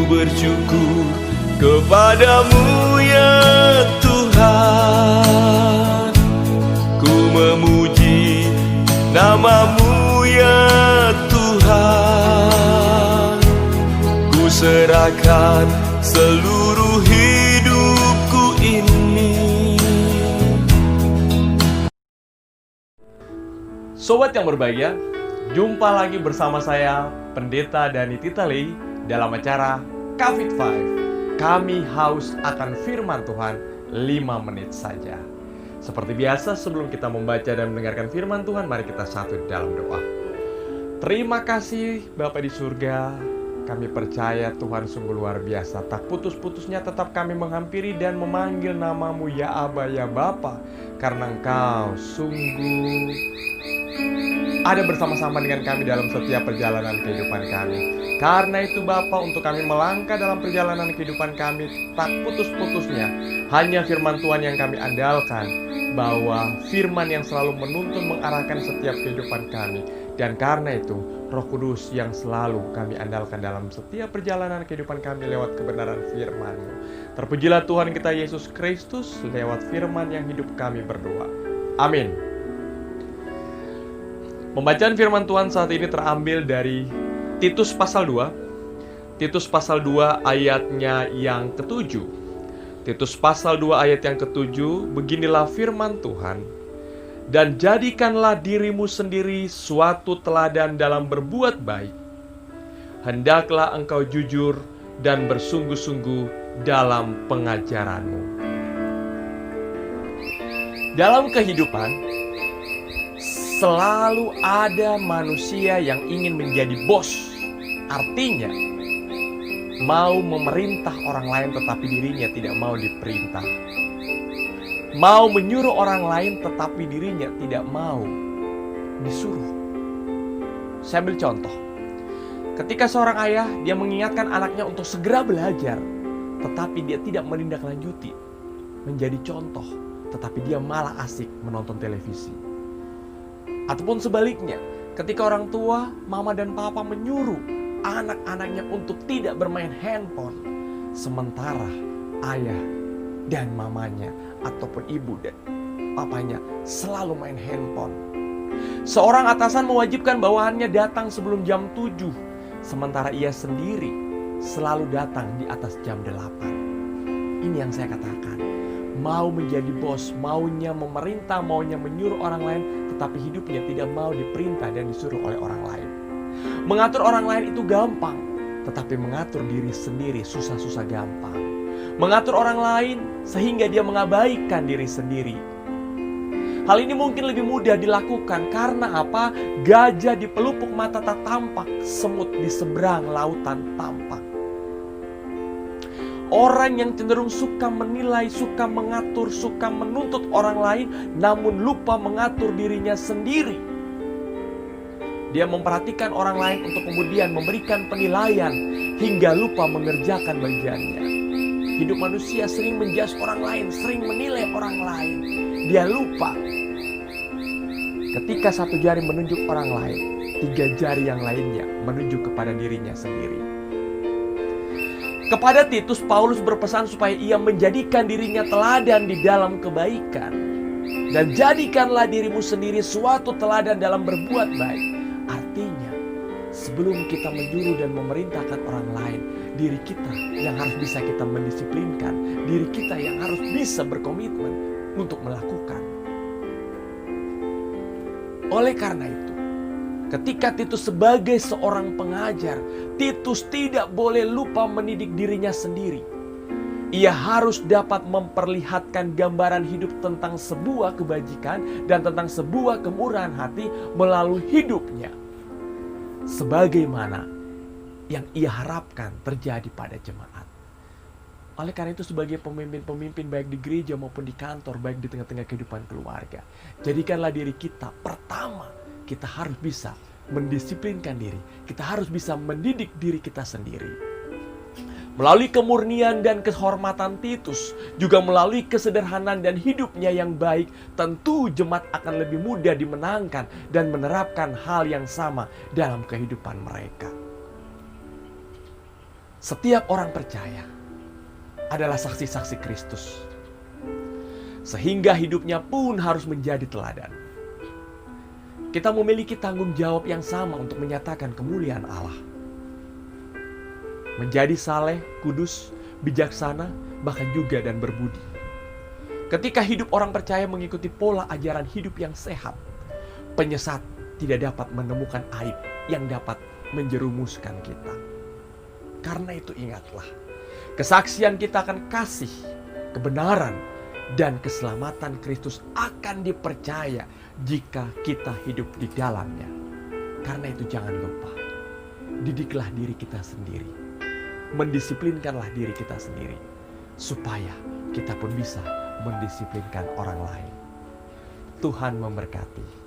bersyukur kepadamu ya Tuhan. Ku memuji namamu ya Tuhan. Ku serahkan seluruh hidupku ini. Sobat yang berbahagia, jumpa lagi bersama saya, Pendeta Dani Titali, dalam acara Kafit 5. Kami haus akan firman Tuhan 5 menit saja. Seperti biasa, sebelum kita membaca dan mendengarkan firman Tuhan, mari kita satu di dalam doa. Terima kasih Bapa di surga, kami percaya Tuhan sungguh luar biasa. Tak putus-putusnya tetap kami menghampiri dan memanggil namamu ya Aba ya Bapa, karena Engkau sungguh ada bersama-sama dengan kami dalam setiap perjalanan kehidupan kami. Karena itu Bapa, untuk kami melangkah dalam perjalanan kehidupan kami tak putus-putusnya hanya firman Tuhan yang kami andalkan, bahwa firman yang selalu menuntun mengarahkan setiap kehidupan kami. Dan karena itu Roh Kudus yang selalu kami andalkan dalam setiap perjalanan kehidupan kami lewat kebenaran firman-Mu. Terpujilah Tuhan kita Yesus Kristus, lewat firman yang hidup kami berdoa. Amin. Pembacaan firman Tuhan saat ini terambil dari Titus pasal 2. Titus pasal 2 ayatnya yang ke-7. Titus pasal 2 ayat yang ke-7, beginilah firman Tuhan. Dan jadikanlah dirimu sendiri suatu teladan dalam berbuat baik. Hendaklah engkau jujur dan bersungguh-sungguh dalam pengajaranmu. Dalam kehidupan, selalu ada manusia yang ingin menjadi bos. Artinya, mau memerintah orang lain tetapi dirinya tidak mau diperintah. Mau menyuruh orang lain tetapi dirinya tidak mau disuruh. Saya ambil contoh. Ketika seorang ayah, dia mengingatkan anaknya untuk segera belajar, tetapi dia tidak menindaklanjuti menjadi contoh, tetapi dia malah asik menonton televisi. Ataupun sebaliknya, ketika orang tua, mama dan papa menyuruh anak-anaknya untuk tidak bermain handphone, sementara ayah dan mamanya ataupun ibu dan papanya selalu main handphone. Seorang atasan mewajibkan bawahannya datang sebelum jam 7, sementara ia sendiri selalu datang di atas jam 8. Ini yang saya katakan, mau menjadi bos, maunya memerintah, maunya menyuruh orang lain, tetapi hidupnya tidak mau diperintah dan disuruh oleh orang lain. Mengatur orang lain itu gampang, tetapi mengatur diri sendiri susah-susah gampang. Mengatur orang lain sehingga dia mengabaikan diri sendiri. Hal ini mungkin lebih mudah dilakukan karena apa? Gajah di pelupuk mata tak tampak, semut di seberang lautan tampak. Orang yang cenderung suka menilai, suka mengatur, suka menuntut orang lain, namun lupa mengatur dirinya sendiri. Dia memperhatikan orang lain untuk kemudian memberikan penilaian hingga lupa mengerjakan bagiannya. Hidup manusia sering menjudge orang lain, sering menilai orang lain. Dia lupa ketika satu jari menunjuk orang lain, 3 jari yang lainnya menunjuk kepada dirinya sendiri. Kepada Titus, Paulus berpesan supaya ia menjadikan dirinya teladan di dalam kebaikan. Dan jadikanlah dirimu sendiri suatu teladan dalam berbuat baik. Artinya, sebelum kita menyuruh dan memerintahkan orang lain, diri kita yang harus bisa kita mendisiplinkan. Diri kita yang harus bisa berkomitmen untuk melakukan. Oleh karena itu, ketika Titus sebagai seorang pengajar, Titus tidak boleh lupa mendidik dirinya sendiri. Ia harus dapat memperlihatkan gambaran hidup tentang sebuah kebajikan dan tentang sebuah kemurahan hati melalui hidupnya, sebagaimana yang ia harapkan terjadi pada jemaat. Oleh karena itu, sebagai pemimpin-pemimpin baik di gereja maupun di kantor, baik di tengah-tengah kehidupan keluarga, jadikanlah diri kita pertama. Kita harus bisa mendisiplinkan diri. Kita harus bisa mendidik diri kita sendiri. Melalui kemurnian dan kehormatan Titus, juga melalui kesederhanaan dan hidupnya yang baik, tentu jemaat akan lebih mudah dimenangkan dan menerapkan hal yang sama dalam kehidupan mereka. Setiap orang percaya adalah saksi-saksi Kristus. Sehingga hidupnya pun harus menjadi teladan. Kita memiliki tanggung jawab yang sama untuk menyatakan kemuliaan Allah. Menjadi saleh, kudus, bijaksana, bahkan juga dan berbudi. Ketika hidup orang percaya mengikuti pola ajaran hidup yang sehat, penyesat tidak dapat menemukan aib yang dapat menjerumuskan kita. Karena itu ingatlah, kesaksian kita akan kasih, kebenaran, dan keselamatan Kristus akan dipercaya jika kita hidup di dalamnya. Karena itu jangan lupa, didiklah diri kita sendiri, mendisiplinkanlah diri kita sendiri, supaya kita pun bisa mendisiplinkan orang lain. Tuhan memberkati.